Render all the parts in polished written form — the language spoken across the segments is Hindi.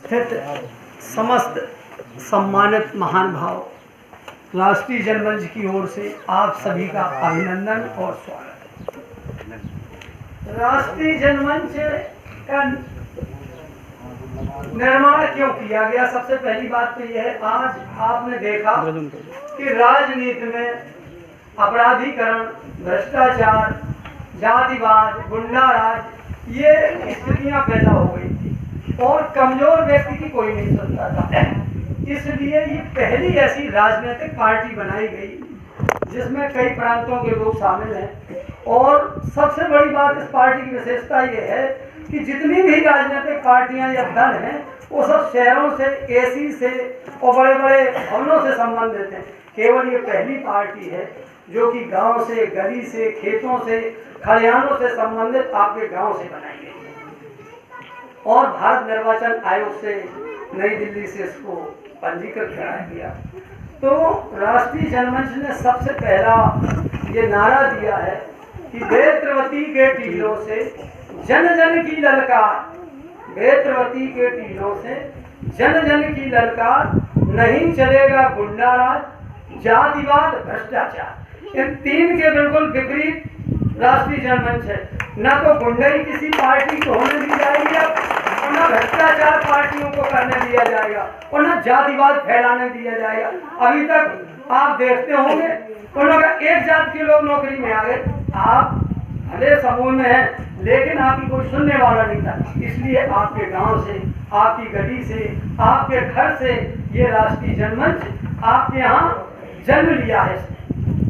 स्थित समस्त सम्मानित महान भाव, राष्ट्रीय जनमंच की ओर से आप सभी का अभिनंदन और स्वागत। राष्ट्रीय जनमंच का निर्माण क्यों किया गया? सबसे पहली बात तो यह है, आज आपने देखा कि राजनीति में अपराधीकरण, भ्रष्टाचार, जातिवाद, गुंडाराज, ये स्थितियां पैदा हो गई थी और कमजोर व्यक्ति की कोई नहीं सुनता था। इसलिए ये पहली ऐसी राजनीतिक पार्टी बनाई गई जिसमें कई प्रांतों के लोग शामिल हैं। और सबसे बड़ी बात इस पार्टी की विशेषता ये है कि जितनी भी राजनीतिक पार्टियां या दल हैं वो सब शहरों से, एसी से और बड़े बड़े भवनों से संबंधित हैं। केवल ये पहली पार्टी है जो कि गांव से, गली से, खेतों से, खलिहानों से संबंधित आपके गांव से बनाई गई है। और भारत निर्वाचन आयोग से, नई दिल्ली से इसको पंजीकृत कराया गया। तो राष्ट्रीय जनमंच ने सबसे पहला ये नारा दिया है कि बेत्रवती के टीलों से जन जन की ललकार, बेत्रवती के टीलों से जन जन की ललकार, नहीं चलेगा गुंडाराज, जातिवाद, भ्रष्टाचार। इन तीन के बिल्कुल विपरीत राष्ट्रीय जनमंच है। न तो गुंडाई किसी पार्टी को होने दी जाएगी और न भ्रष्टाचार पार्टियों को करने दिया जाएगा और न जातिवाद फैलाने दिया जाएगा। अभी तक आप देखते होंगे उन्होंने एक जात के लोग नौकरी में आ गए, आप भले समूह में हैं लेकिन आपकी कोई सुनने वाला नहीं था। इसलिए आपके गांव से, आपकी गली से, आपके घर से ये राष्ट्रीय जनमंच आपके यहाँ जन्म लिया है।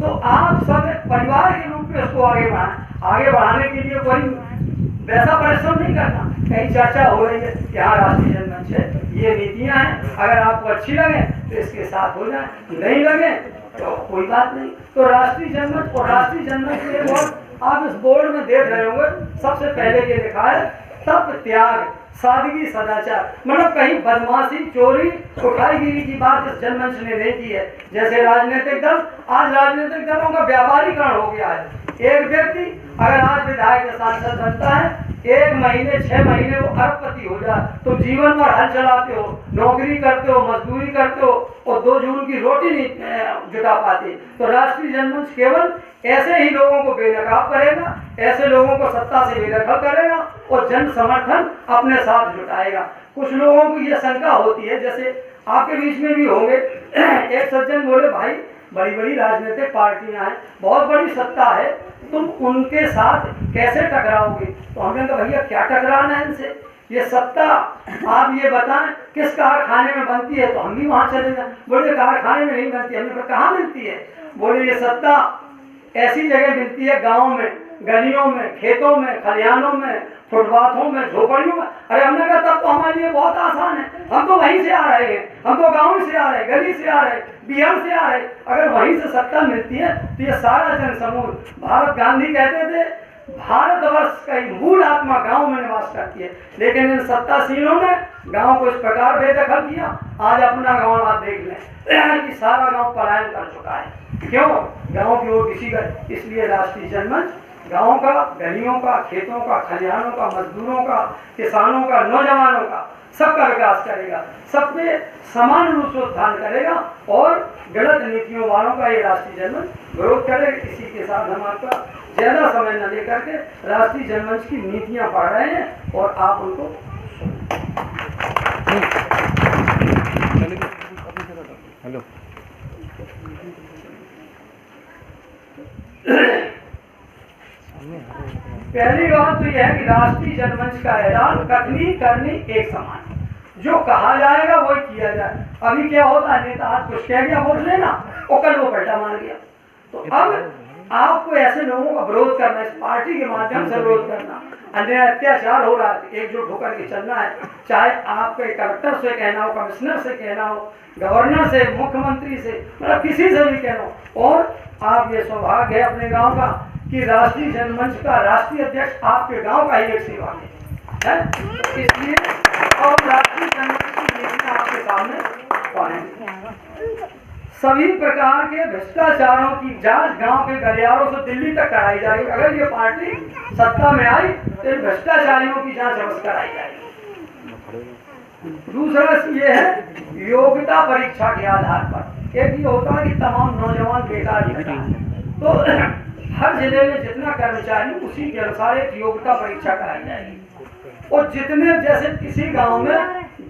तो आप सब परिवार के रूप में उसको आगे बढ़ाएं। आगे बढ़ाने के लिए कोई वैसा परिश्रम नहीं करना, कहीं चर्चा हो रही है कि हाँ राष्ट्रीय जनमंच है, ये नीतियां हैं, अगर आपको अच्छी लगे तो इसके साथ हो जाए, नहीं लगे तो कोई बात नहीं। तो राष्ट्रीय जनमंच और राष्ट्रीय जनमंच के बोर्ड आप इस बोर्ड में देख रहे होंगे, सबसे पहले ये लिखा है तप, त्याग, सादगी, सदाचार। मतलब कहीं बदमाशी, चोरी, उठाईगिरी की बात इस जनमंच ने नहीं की है। जैसे राजनीतिक दल, आज राजनीतिक दलों का व्यापारीकरण हो गया है। एक व्यक्ति अगर आज विधायक या सांसद बनता है, 1 महीने 6 महीने वो अरबपति हो जाए, तो जीवन भर हल चलाते हो, नौकरी करते हो, मजदूरी करते हो और 2 जून की रोटी नहीं जुटा पाते। तो राष्ट्रीय जनमंच केवल ऐसे ही लोगों को बेनकाब करेगा, ऐसे लोगों को सत्ता से बेदखल करेगा और जन समर्थन अपने साथ जुटाएगा। कुछ लोगों को ये शंका होती है, जैसे आपके बीच में भी होंगे, एक सज्जन बोले भाई बड़ी बड़ी राजनीतिक पार्टियां हैं, बहुत बड़ी सत्ता है, तुम उनके साथ कैसे टकराओगे? तो हमने कहा भैया क्या टकराना है इनसे, ये सत्ता आप ये बताएं किस कारखाने में बनती है तो हम भी वहां चले जाएं। बोले कारखाने में नहीं बनती। हमने कहा कहाँ मिलती है? बोले ये सत्ता ऐसी जगह मिलती है, गाँव में, गलियों में, खेतों में, खलिहानों में, फुटपाथों में, झोपड़ियों में। अरे हमने कहा तब तो हमारे लिए बहुत आसान है, हम तो वहीं से आ रहे हैं, हम तो गाँव से आ रहे हैं, गली से आ रहे हैं, बिहार से आ रहे हैं। अगर वहीं से सत्ता मिलती है तो ये सारा जन समूह, भारत गांधी कहते थे भारतवर्ष का मूल आत्मा गांव में निवास करती है, लेकिन इन सत्ताशीलों ने गांव को इस प्रकार बेदखल किया। आज अपना गांव आप देख लें कि सारा गांव पलायन कर चुका है। क्यों? गांव की ओर किसी का। इसलिए राष्ट्रीय जनमंच गांव का, गलियों का, खेतों का, खलिहानों का, मजदूरों का, किसानों का, नौजवानों का, सबका विकास करेगा, सब पे समान रूप से उत्थान करेगा और गलत नीतियों वालों का ये राष्ट्रीय जनमंच विरोध करेगा। इसी के साथ हम आपका ज्यादा समय न लेकर के राष्ट्रीय जनमंच की नीतियां पढ़ रहे हैं और आप उनको हेलो पहली बात तो यह है कि राष्ट्रीय जनमंच का ऐलान कथनी करनी एक समान, जो कहा जाएगा वही किया जाए। अभी क्या होता है, नेता आज कुछ कह गया वोट लेना और कल वो पलटा मार गया। तो अब आपको ऐसे लोगों का विरोध करना, इस पार्टी के माध्यम से विरोध करना, अन्याय अत्याचार हो रहा है, एकजुट होकर के चलना है। चाहे आपके कलेक्टर से कहना हो, कमिश्नर से कहना हो, गवर्नर से, मुख्यमंत्री से, मतलब किसी से भी कहना हो। और आप ये सौभाग्य है अपने गांव का कि राष्ट्रीय जनमंच का राष्ट्रीय अध्यक्ष आपके गांव का ही एक सेवक है। इसलिए और राष्ट्रीय जनमंच की नीतियां आपके सामने पढ़ेंगे। सभी प्रकार के भ्रष्टाचारों की जांच गांव के गलियारों से दिल्ली तक कराई जाएगी। अगर ये पार्टी सत्ता में आई तो भ्रष्टाचारियों की जांच अवश्य कराई जाएगी। दूसरा ये है योग्यता परीक्षा के आधार पर। एक ये होता है कि तमाम नौजवान बेकार तो हर जिले में जितना कर्मचारी उसी के अनुसार एक योग्यता परीक्षा कराई जाएगी। और जितने जैसे किसी गांव में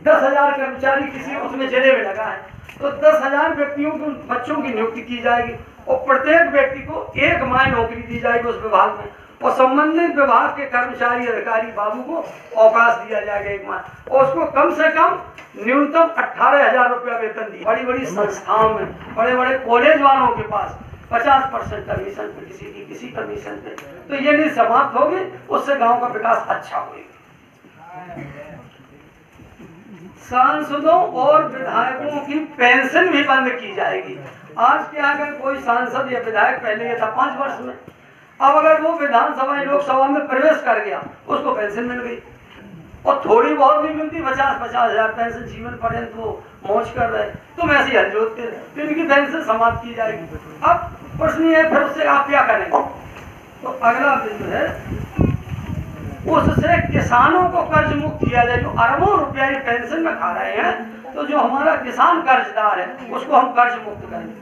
10,000 कर्मचारी किसी उसमें जिले में लगा है तो 10,000 व्यक्तियों को बच्चों की नियुक्ति की जाएगी और प्रत्येक व्यक्ति को एक माह नौकरी दी जाएगी उस विभाग में और संबंधित विभाग के कर्मचारी अधिकारी बाबू को अवकाश दिया जाएगा एक माह और उसको कम से कम न्यूनतम 18,000 रुपया वेतन दिया। बड़ी बड़ी संस्थाओं में बड़े बड़े कॉलेज वालों के पास 50% कमीशन पे किसी कमीशन पे तो ये नहीं समाप्त होगी, उससे गांव का विकास अच्छा होगा। सांसदों और विधायकों की पेंशन भी बंद की जाएगी। आज के अगर कोई सांसद या विधायक पहले ये था 5 वर्ष में, अब अगर वो विधानसभा लोकसभा में प्रवेश कर गया उसको पेंशन मिल गई और थोड़ी बहुत भी मिलती 50-50 हजार पेंशन जीवन पर्यंत वो मौज कर रहे, तुम ऐसे ही हल जोतते तो इनकी पेंशन समाप्त की जाएगी। अब प्रश्न ये है फिर उससे आप क्या करेंगे? तो अगला बिंदु है उससे किसानों को कर्ज मुक्त किया जाए। जो अरबों रुपया पेंशन में खा रहे हैं तो जो हमारा किसान कर्जदार है उसको हम कर्ज मुक्त करेंगे,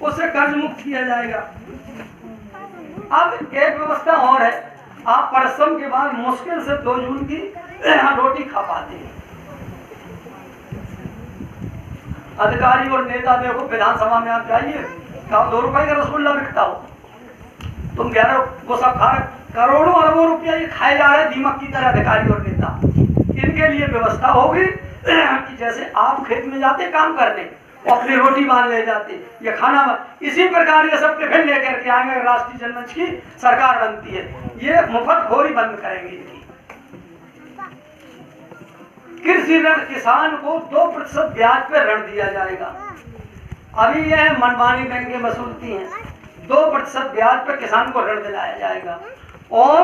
उससे कर्ज मुक्त किया जाएगा। अब एक व्यवस्था और है, आप परिश्रम के बाद मुश्किल से 2 जून की रोटी खा पाते हैं। अधिकारी और नेता देखो विधानसभा में आप जाइए 2 रुपए का रसगुल्ला बिकता हो, तुम कह रहे हो वो सब खा रहे, करोड़ों अरबों रुपया ये खाए जा रहे हैं दीमक की तरह अधिकारी और नेता। इनके लिए व्यवस्था होगी कि जैसे आप खेत में जाते काम करने अपनी रोटी बांध ले जाते या खाना इसी प्रकार ये सब टिफिन लेकर के आएंगे। राष्ट्रीय जनमंच की सरकार बनती है, ये मुफ्तखोरी बंद करेंगे इनकी। कृषि ऋण किसान को 2% ब्याज पर ऋण दिया जाएगा। अभी यह मनमानी बैंकें वसूलती हैं, 2% ब्याज पर किसान को ऋण दिलाया जाएगा और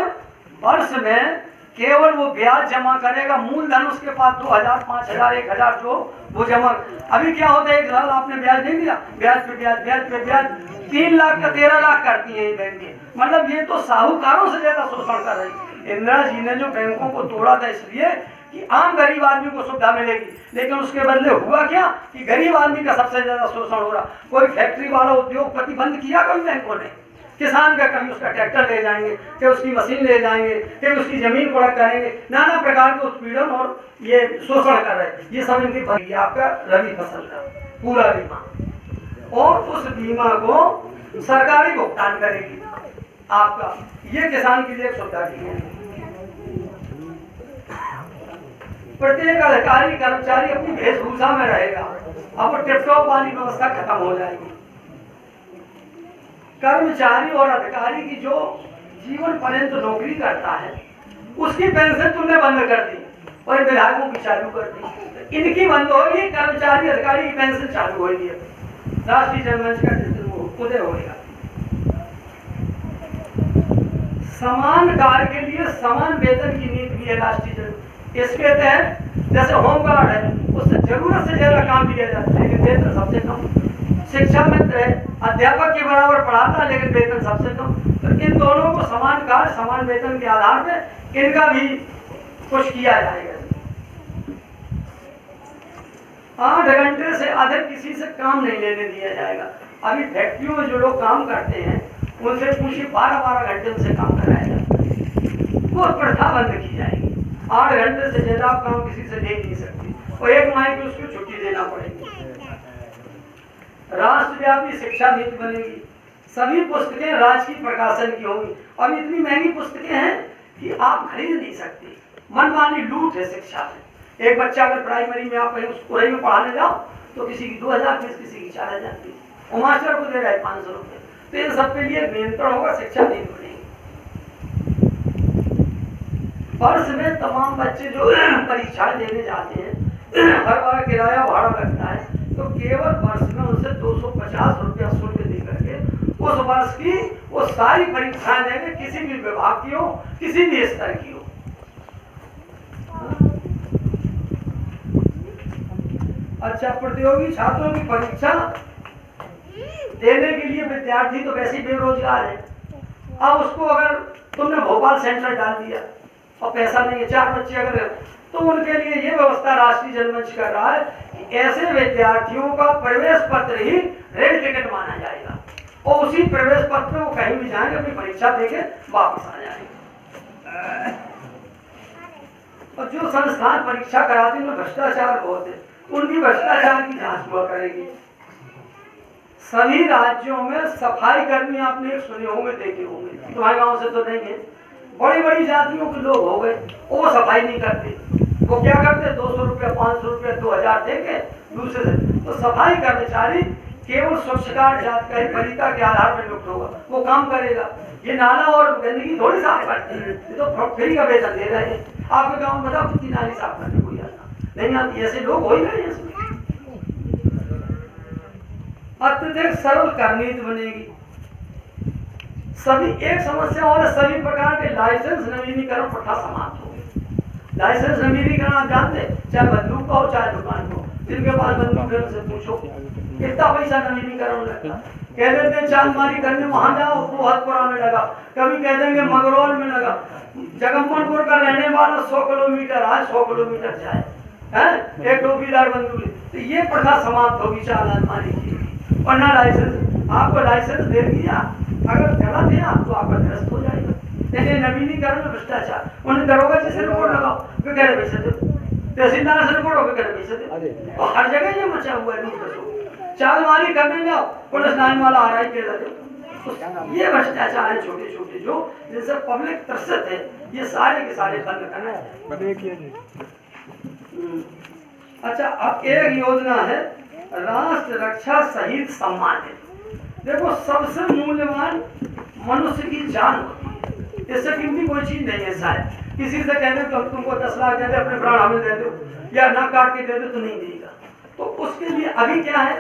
वर्ष में केवल वो ब्याज जमा करेगा, मूलधन उसके पास 2,000, 5,000, 1,000 जो वो जमा। अभी क्या होता है, 1 साल आपने ब्याज नहीं दिया, ब्याज पे ब्याज, ब्याज पे ब्याज, 3 लाख का 13 लाख करती है ये बैंकें। मतलब ये तो साहूकारों से ज्यादा शोषण कर रही। इंदिरा जी ने जो बैंकों को तोड़ा था इसलिए कि आम गरीब आदमी को सुविधा मिलेगी, लेकिन उसके बदले हुआ क्या कि गरीब आदमी का सबसे ज्यादा शोषण हो रहा। कोई फैक्ट्री वाला उद्योगपति बंद किया कभी बैंकों ने? किसान का कभी उसका ट्रैक्टर ले जाएंगे, फिर उसकी मशीन ले जाएंगे, फिर उसकी जमीन को रख करेंगे, नाना प्रकार के उत्पीड़न और ये शोषण कर रहे हैं। ये सब इनकी बंद आपका रबी फसल का पूरा बीमा और उस बीमा को सरकारी भुगतान करेगी आपका। ये किसान के लिए सुविधा की है। प्रत्येक अधिकारी कर्मचारी अपनी वेशभूषा में रहेगा। अब टिपटॉप वाली व्यवस्था खत्म हो जाएगी। कर्मचारी और अधिकारी की जो जीवन पर्यंत नौकरी करता है उसकी पेंशन तुमने बंद कर दी और विधायकों की चालू कर दी। इनकी बंद होगी, कर्मचारी अधिकारी की पेंशन चालू होगी। राष्ट्रीय जनमंच का उदय होगा। समान कार्य के लिए समान वेतन की नीति भी है राष्ट्रीय जनमंच। इसके तहत जैसे होमगार्ड है उससे जरूरत से ज्यादा काम दिया जाता है लेकिन वेतन सबसे कम। शिक्षा में अध्यापक के बराबर पढ़ाता है लेकिन वेतन सबसे कम। तो इन दोनों को समान कार्य समान वेतन के आधार पर इनका भी कुछ किया जाएगा। 8 घंटे से अधिक किसी से काम नहीं लेने दिया जाएगा। अभी फैक्ट्रियों में जो लोग काम करते हैं उनसे पूछिए 12-12 घंटे उनसे काम कराया जाता है। वो प्रथा बंद की जाएगी। 8 घंटे से ज्यादा आप काम किसी से ले नहीं सकते और 1 माह की उसको छुट्टी देना पड़ेगी। राष्ट्रव्यापी शिक्षा नीति बनेगी। सभी पुस्तकें राज्य की प्रकाशन की होंगी। अब इतनी महंगी पुस्तकें हैं कि आप खरीद नहीं सकते। मनमानी लूट है शिक्षा में। एक बच्चा अगर प्राइमरी में आप कहीं उड़ई में पढ़ाने जाओ तो किसी की 2,000 फीस, किसी की 4,000 फीस और मास्टर को दे रहा है 500 रुपये। तो इन सब के लिए नियंत्रण होगा, शिक्षा नीति बनेगी। वर्ष में तमाम बच्चे जो परीक्षाएं देने जाते हैं हर बार किराया भाड़ा लगता है तो केवल वर्ष में उनसे 250 रुपया शुल्क दे करके उस वर्ष की वो सारी परीक्षाएं देंगे, किसी भी विभाग की हो, किसी भी स्तर की हो। अच्छा, प्रतियोगी छात्रों की परीक्षा देने के लिए विद्यार्थी तो वैसे ही बेरोजगार है। अब उसको अगर तुमने भोपाल सेंटर डाल दिया और पैसा नहीं है, 4 बच्चे अगर तो उनके लिए ये व्यवस्था राष्ट्रीय जनमंच कर रहा है कि ऐसे विद्यार्थियों का प्रवेश पत्र ही रेल टिकट माना जाएगा और उसी प्रवेश पत्र में वो कहीं भी जाएंगे, अपनी परीक्षा देके वापस आ जाएंगे। और जो संस्थान परीक्षा कराते हैं उनमें भ्रष्टाचार बहुत है, उनकी भ्रष्टाचार की जांच हुआ करेगी। सभी राज्यों में सफाई कर्मी आपने सुने होंगे, देखे होंगे, तुम्हारे गांव से तो नहीं है। बड़ी बड़ी जातियों के लोग हो गए, वो सफाई नहीं करते। वो क्या करते, 200 रुपया 500 रुपया 2000 देके दूसरे से। तो सफाई कर्मचारी केवल स्वच्छता जात का वरीयता के आधार पर नियुक्त होगा, वो काम करेगा। ये नाला और गंदगी थोड़ी साफ करते हैं, ये तो फ्री का वेतन दे रहे हैं। आपके गाँव में बताओ कितनी नाली साफ करने कोई आता नहीं आती, ऐसे लोग हो ही गए हैं। अत्यधिक सरल करनीति बनेगी। सभी एक समस्या और सभी प्रकार के लाइसेंस नवीनीकरण प्रथा समाप्त होगी। लाइसेंस नवीनीकरण आप जानते, चाहे बंदूक का हो चाहे दुकान को, जिनके पास बंदूक है उनसे पूछो कितना पैसा नवीनीकरण लगता। कह देते हैं चांदमारी करने वहां जाओ, बहुतपुरा में लगा, कभी कह देंगे मगरौल में लगा। जगमोहनपुर का रहने वाला 100 किलोमीटर आए 100 किलोमीटर जाए, है एक टोपीदार बंदूक। तो ये प्रथा समाप्त होगी चांदमारी की। और ना लाइसेंस, आपको लाइसेंस दे दिया, अगर गलत है आप तो आपका निरस्त हो जाएगा। जैसे नवीनीकरण में भ्रष्टाचार, उन्हें दरोगा जी से रिपोर्ट लगाओ, वे कह रहे पैसे दो, तहसीलदार से रिपोर्ट हो, वे कह रहे पैसे दो। और हर जगह ये मचा हुआ है। चालमारी करने जाओ, पुलिस लाइन वाला आ रहा है, कह रहे ये भ्रष्टाचार है छोटे छोटे जो जिनसे पब्लिक त्रसित है, ये सारे के सारे बंद करना है। अच्छा, अब एक योजना है राष्ट्र रक्षा शहीद सम्मान है। देखो, सबसे मूल्यवान मनुष्य की जान होती है, इससे कीमती कोई चीज नहीं है। शायद किसी से कहते तो हम तुमको 10 लाख दे दे, अपने प्राण हमें दे दो या ना काट के दे दो, तो नहीं देगा। तो उसके लिए अभी क्या है,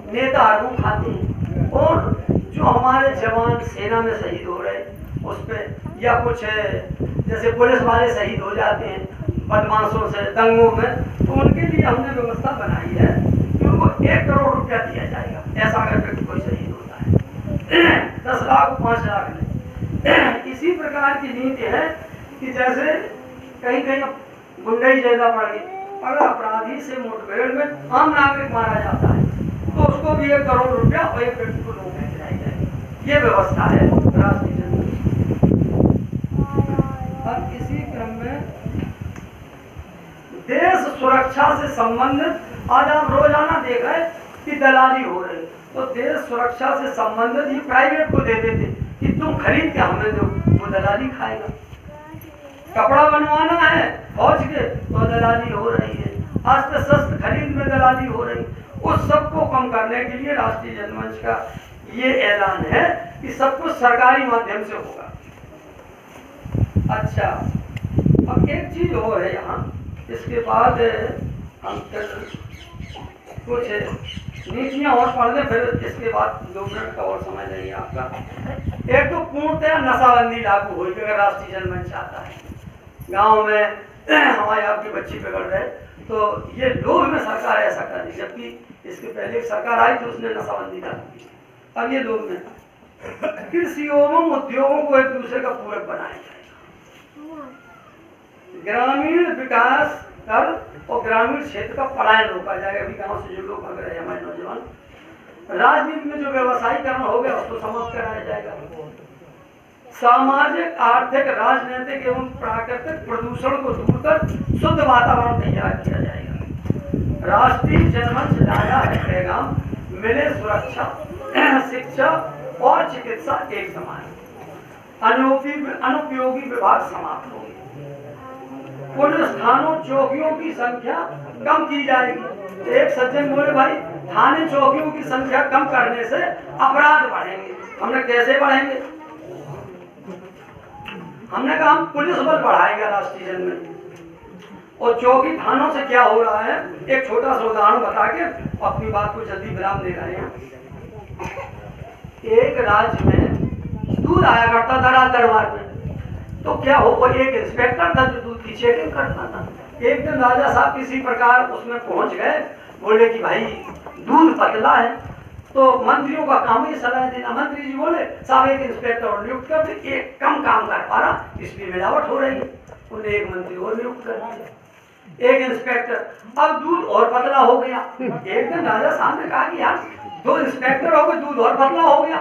नेता आगू खाते हैं, और जो हमारे जवान सेना में शहीद हो रहे उस पर, या कुछ जैसे पुलिस वाले शहीद हो जाते हैं बदमाशों से, दंगों में, तो उनके लिए हमने व्यवस्था बनाई है कि उनको 1 करोड़ रुपया दिया जाएगा। ऐसा अगर व्यक्ति कोई शहीद होता है 10 लाख 5 लाख नहीं। इसी प्रकार की नीति है कि जैसे कहीं कहीं गुंडाई ज्यादा बढ़ गई, अगर अपराधी से मुठभेड़ में आम नागरिक मारा जाता है तो उसको भी 1 करोड़ रुपया और एक व्यक्ति को नौकरी दिलाई जाएगी। ये व्यवस्था है राष्ट्रीय जनमंच। अब इसी क्रम में देश सुरक्षा से संबंधित आज आप रोजाना देख रहे कि दलाली हो रही, तो देश सुरक्षा से संबंधित ये प्राइवेट को दे देते कि तुम खरीद के हमें दो, वो दलाली खाएगा। कपड़ा बनवाना है फौज के, तो दलाली हो रही है। अस्त्र शस्त्र खरीद में दलाली हो रही। उस सबको कम करने के लिए राष्ट्रीय जनमंच का ये ऐलान है कि सब कुछ सरकारी माध्यम से होगा। अच्छा, अब एक चीज और है यहाँ, इसके बाद हम कुछ नीतियाँ और पढ़ लें, फिर इसके बाद 2 मिनट का और समय लेंगे आपका। एक तो पूर्णतः नशाबंदी लागू होगी अगर राष्ट्रीय जनमंच आता है। गांव में हमारे आपके बच्चे बिगड़ रहे, तो ये लोभ में सरकार ऐसा कर रही, जबकि इसके पहले एक सरकार आई तो उसने नशाबंदी लागू की। अब ये लोग में कृषि एवं उद्योगों को एक दूसरे का पूरक बनाया जाएगा। ग्रामीण विकास कर और ग्रामीण क्षेत्र का पलायन रोका जाएगा। अभी गांव से जो लोग भाग रहे हैं हमारे नौजवान, राजनीति में जो व्यवसायीकरण हो गया उसको समाप्त कराया जाएगा। सामाजिक, आर्थिक, राजनीतिक एवं प्राकृतिक प्रदूषण को दूर कर शुद्ध वातावरण तैयार किया जाएगा। राष्ट्रीय जनमंच लाया है पैगाम, मिले सुरक्षा, शिक्षा और चिकित्सा एक समान। अनुपयोगी विभाग समाप्त होंगे। पुलिस थानों चौकियों की संख्या कम की जाएगी। एक सज्जन बोले भाई थाने चौकियों की संख्या कम करने से अपराध बढ़ेंगे। हमने कैसे बढ़ेंगे? हमने कहा हम पुलिस बल बढ़ाएगा राष्ट्रीय जनमंच। और चौकी थानों से क्या हो रहा है, एक छोटा सा उदाहरण बता के अपनी बात को जल्दी विराम दे रहे हैं। एक राज्य में दूध आया करता था रात दरबार में, तो क्या हो, एक इंस्पेक्टर था जो दूध की चेकिंग करता था। एक दिन राजा साहब किसी प्रकार उसमें पहुंच गए, बोले कि भाई दूध पतला है, तो मंत्रियों का काम ही सलाह देना। मंत्री जी बोले साहब एक इंस्पेक्टर और नियुक्त कर, एक कम काम कर पा रहा इसलिए मिलावट हो रही है। उन्हें एक मंत्री और नियुक्त कर दिया। एक इंस्पेक्टर। अब दूध और पतला हो गया। एक दिन राजा साहब ने कहा कि यार 2 इंस्पेक्टर हो गए, दूध और पतला हो गया।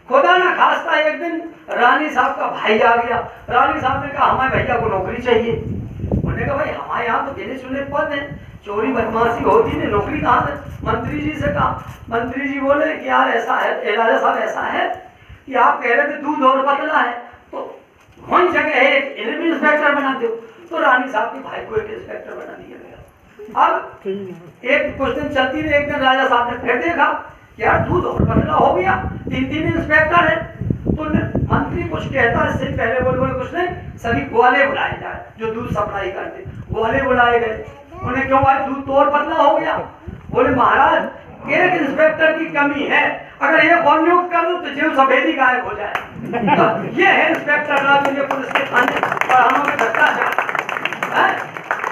खुदा ना खास्ता एक दिन रानी साहब का भाई आ गया। रानी साहब ने कहा हमारे भैया को नौकरी चाहिए। उन्होंने कहा भाई हमारे यहाँ तो गिने चुने पद हैं, चोरी बदमाशी होती है, नौकरी कहाँ से? मंत्री जी से कहा। मंत्री जी बोले कि यार ऐसा है राजा साहब, ऐसा है कि आप कह रहे थे दूध और पतला है, तो कौन जगह है इन्हें भी इंस्पेक्टर बना दो। तो रानी साहब के भाई को एक इंस्पेक्टर बना दिया गया। अब एक कुछ दिन चलती रही। एक दिन राजा साहब ने फिर देखा यार दूध और पतला हो गया, 3 इंस्पेक्टर है। तो मंत्री कुछ कहता है, इससे पहले बोले कुछ नहीं, सभी ग्वाले बुलाए जाए जो दूध सप्लाई करते। ग्वाले बुलाए गए। उन्हें क्यों भाई दूध तो और पतला हो गया? बोले महाराज एक इंस्पेक्टर की कमी है, अगर एक और नियुक्त कर दो तो जेल सफेदी गायब हो जाए। तो ये है इंस्पेक्टर राज, ये पुलिस के थाने पढ़ानों में भ्रष्टाचार है।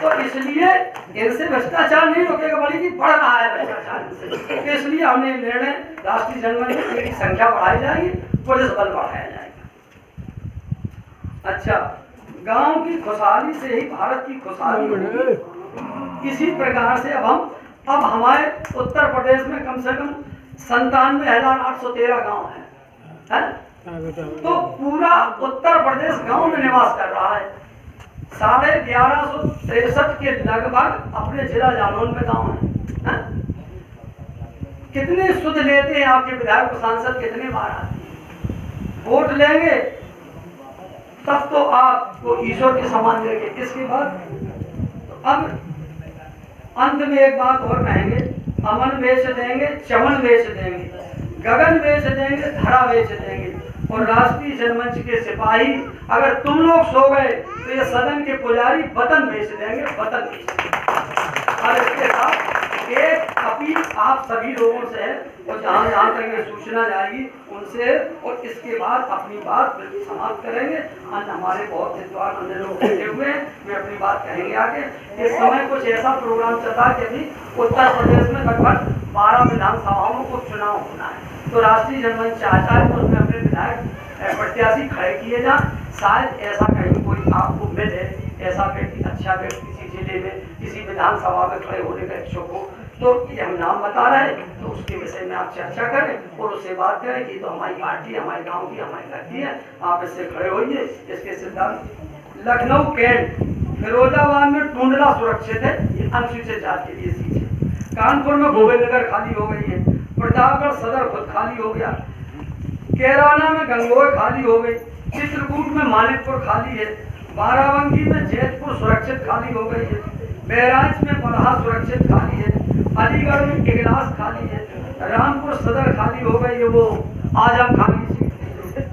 तो इसलिए इनसे भ्रष्टाचार नहीं रोकेगा, बल्कि बढ़ रहा है भ्रष्टाचार इनसे। तो इसलिए हमने निर्णय राष्ट्रीय जनगणना में इनकी संख्या बढ़ाई जाएगी, पुलिस बल बढ़ाया जाएगा। अच्छा, गांव की खुशहाली से ही भारत की खुशहाली होगी। इसी प्रकार से अब हमारे उत्तर प्रदेश में कम से कम 97,813 गांव है? तो पूरा उत्तर प्रदेश गांव में निवास कर रहा है। 1163 के लगभग अपने जिला जालौन में गांव है। कितने सुध लेते हैं आपके विधायक सांसद, कितने बार आते हैं? वोट लेंगे तब तो आपको ईश्वर के समान देंगे। इसके बाद तो अब अंत में एक बात और कहेंगे, अमन बेच देंगे, चमन बेच देंगे, गगन बेच देंगे, धरा बेच देंगे, और राष्ट्रीय जनमंच के सिपाही अगर तुम लोग सो गए तो ये सदन के पुजारी वतन बेच देंगे, वतन बेच देंगे। और इसके साथ एक अपील आप सभी लोगों से है, और जहाँ जहाँ तक ये सूचना जाएगी उनसे, और इसके बाद अपनी बात बिल्कुल समाप्त करेंगे। अन्य हमारे बहुत विद्वान अन्य लोग बैठे हुए हैं, वे अपनी बात कहेंगे आगे। इस समय कुछ ऐसा प्रोग्राम चल रहा है कि अभी उत्तर प्रदेश में लगभग 12 विधानसभाओं में उपचुनाव होना है। तो राष्ट्रीय जनमंच चाहता है तो उसमें अपने विधायक प्रत्याशी खड़े किए जाएं। शायद ऐसा कहीं कोई आपको मिले, ऐसा व्यक्ति, अच्छा व्यक्ति किसी जिले में किसी विधानसभा में खड़े होने का इच्छुक हो, तो ये हम नाम बता रहे हैं, तो उसके विषय में आप चर्चा करें और उससे बात करें कि तो हमारी पार्टी, हमारे गांव की, हमारी घर की है, आप इससे खड़े होइए। इसके सिद्धांत लखनऊ कैंट, फिरोजाबाद में टूंडला सुरक्षित है, ये अनुसूचित जाति के लिए सीट है। कानपुर में गोविंदनगर खाली हो गई है, प्रतापगढ़ सदर खुद खाली हो गया, कैराना में गंगोई खाली हो गई, चित्रकूट में मानिकपुर खाली है, बाराबंकी में जैतपुर सुरक्षित खाली हो गई है, बहराइच में बलहा सुरक्षित खाली है, अलीगढ़ में इगलास खाली है, रामपुर सदर खाली हो गई है, वो आजम खाली सीट,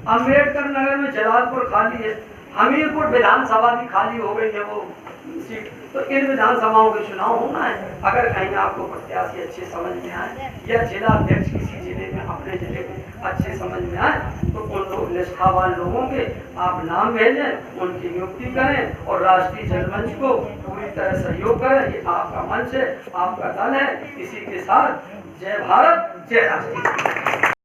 अम्बेडकर नगर में जलालपुर खाली है, हमीरपुर विधानसभा भी खाली हो गई है वो सीट। तो इन विधानसभाओं के चुनाव होना है। अगर कहीं आपको प्रत्याशी अच्छे समझ में आए या जिला अध्यक्ष किसी जिले में, अपने जिले में अच्छे समझ में आए, तो उन लोग निष्ठावान लोगों के आप नाम भेजें, उनकी नियुक्ति करें और राष्ट्रीय जनमंच को पूरी तरह सहयोग करें। ये आपका मंच है, आपका दल है। इसी के साथ जय भारत, जय राष्ट्रीय।